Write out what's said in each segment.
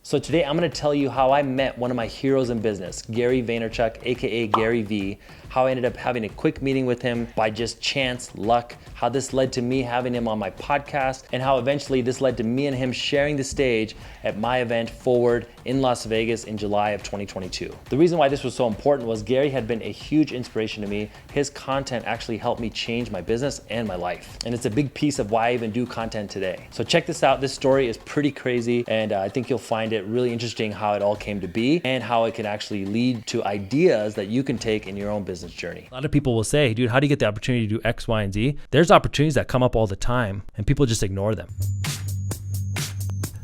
So today I'm gonna tell you how I met one of my heroes in business, Gary Vaynerchuk, AKA Gary Vee, how I ended up having a quick meeting with him by just chance, luck, how this led to me having him on my podcast, and how eventually this led to me and him sharing the stage at my event Forward in Las Vegas in July of 2022. The reason why this was so important was Gary had been a huge inspiration to me. His content actually helped me change my business and my life. And it's a big piece of why I even do content today. So check this out. This story is pretty crazy, and I think you'll find it really interesting how it all came to be and how it can actually lead to ideas that you can take in your own business journey. A lot of people will say, dude, how do you get the opportunity to do X, Y, and Z? There's opportunities that come up all the time and people just ignore them.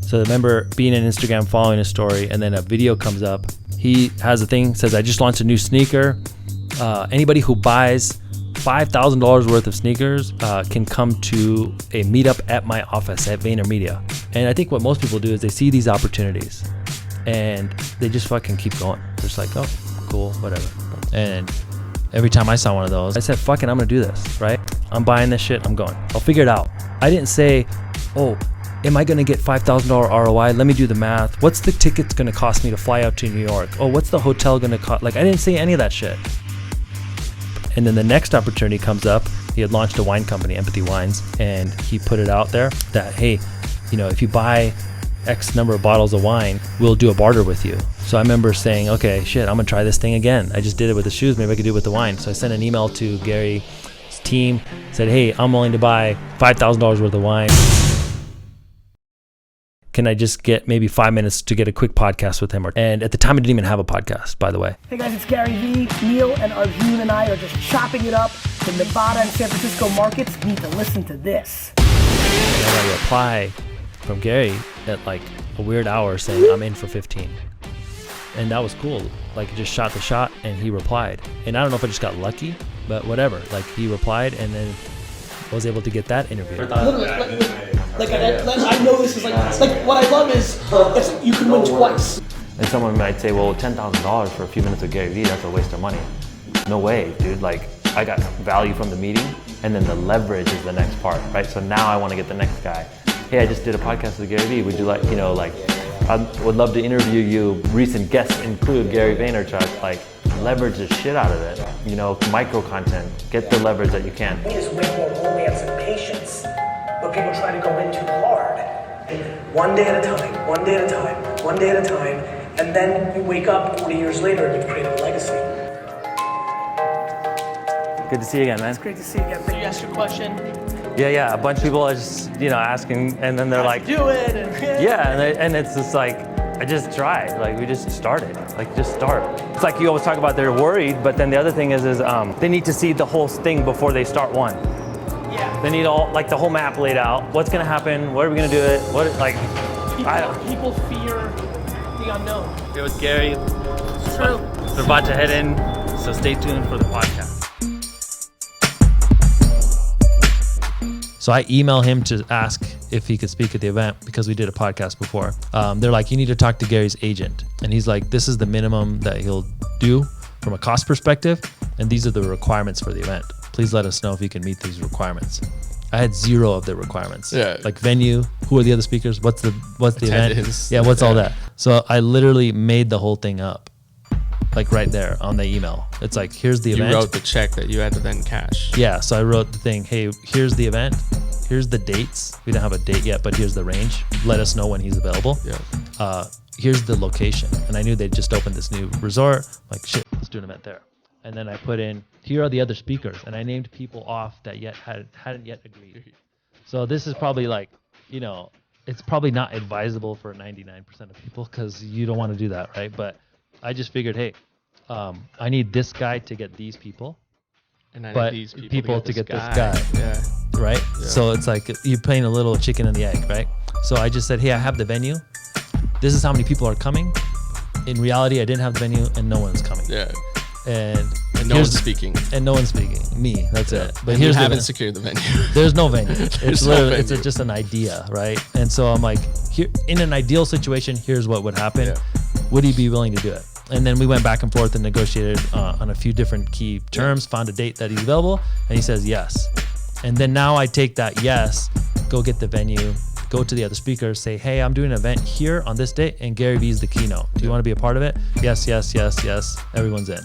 So I remember being on Instagram following a story, and then a video comes up. He has a thing, says, I just launched a new sneaker. Anybody who buys $5,000 worth of sneakers can come to a meetup at my office at VaynerMedia. And I think what most people do is they see these opportunities and they just fucking keep going. They're just like, oh, cool, whatever. And every time I saw one of those, I said, fuck it, I'm gonna do this, right? I'm buying this shit, I'm going. I'll figure it out. I didn't say, oh, am I gonna get $5,000 ROI? Let me do the math. What's the tickets gonna cost me to fly out to New York? Oh, what's the hotel gonna cost? Like, I didn't say any of that shit. And then the next opportunity comes up. He had launched a wine company, Empathy Wines, and he put it out there that, hey, you know, if you buy X number of bottles of wine, we'll do a barter with you. So I remember saying, okay, shit, I'm gonna try this thing again. I just did it with the shoes, maybe I could do it with the wine. So I sent an email to Gary's team, said, hey, I'm willing to buy $5,000 worth of wine. Can I just get maybe 5 minutes to get a quick podcast with him? And at the time, I didn't even have a podcast, by the way. Hey guys, it's Gary Vee. Neel and Arjun and I are just chopping it up. The Nevada and San Francisco markets need to listen to this. And then I reply from Gary at like a weird hour saying, I'm in for 15. And that was cool. Like, I just shot the shot and he replied. And I don't know if I just got lucky, but whatever. Like, he replied and then I was able to get that interview. Literally, I know this is like what I love is you can win twice. And someone might say, well, $10,000 for a few minutes with Gary Vee, that's a waste of money. No way, dude. Like, I got value from the meeting, and then the leverage is the next part, right? So now I want to get the next guy. Hey, I just did a podcast with Gary Vee. Would you like, you know, like, I would love to interview you. Recent guests include Gary Vaynerchuk. Like, leverage the shit out of it. You know, micro content. Get the leverage that you can. We just win more romance and patience, but people try to go in too hard. And one day at a time, one day at a time, one day at a time, and then you wake up 40 years later and you've created a legacy. Good to see you again, man. It's great to see you again. Can you ask your question? Yeah. A bunch of people are just, you know, asking, and then they're like, do it. And and it's just like, I just tried. Like, we just started. Like, just start. It's like you always talk about they're worried, but then the other thing is they need to see the whole thing before they start one. Yeah. They need all, like, the whole map laid out. What's gonna happen? What are we gonna do it? What, like, People fear the unknown. It was Gary. It's true. We're about to head in, so stay tuned for the podcast. So I email him to ask if he could speak at the event because we did a podcast before. They're like, you need to talk to Gary's agent. And he's like, this is the minimum that he'll do from a cost perspective. And these are the requirements for the event. Please let us know if you can meet these requirements. I had 0 of the requirements. Yeah. Like venue, who are the other speakers? What's the Attendance. event? Yeah, what's all that? So I literally made the whole thing up. Like right there on the email. It's like, here's the event. You wrote the check that you had to then cash. Yeah, so I wrote the thing, hey, here's the event. Here's the dates. We don't have a date yet, but here's the range. Let us know when he's available. Yeah. Here's the location. And I knew they'd just opened this new resort. Like, shit, let's do an event there. And then I put in, here are the other speakers. And I named people off that hadn't yet agreed. So this is probably like, you know, it's probably not advisable for 99% of people because you don't want to do that, right? But I just figured, hey, I need this guy to get these people, And I but need these people to get this guy. Yeah. Right? Yeah. So it's like you're playing a little chicken and the egg, right? So I just said, hey, I have the venue. This is how many people are coming. In reality, I didn't have the venue and no one's coming. Yeah. And no one's speaking. And no one's speaking. Me, that's it. But and here's you haven't secured the venue. There's no venue. It's no literally, venue. it's just an idea, right? And so I'm like, here, in an ideal situation, here's what would happen. Yeah. Would he be willing to do it? And then we went back and forth and negotiated on a few different key terms, found a date that he's available, and he says yes. And then now I take that yes, go get the venue, go to the other speakers, say, hey, I'm doing an event here on this day, and Gary Vee is the keynote. Do you want to be a part of it? Yes, yes, yes, yes. Everyone's in.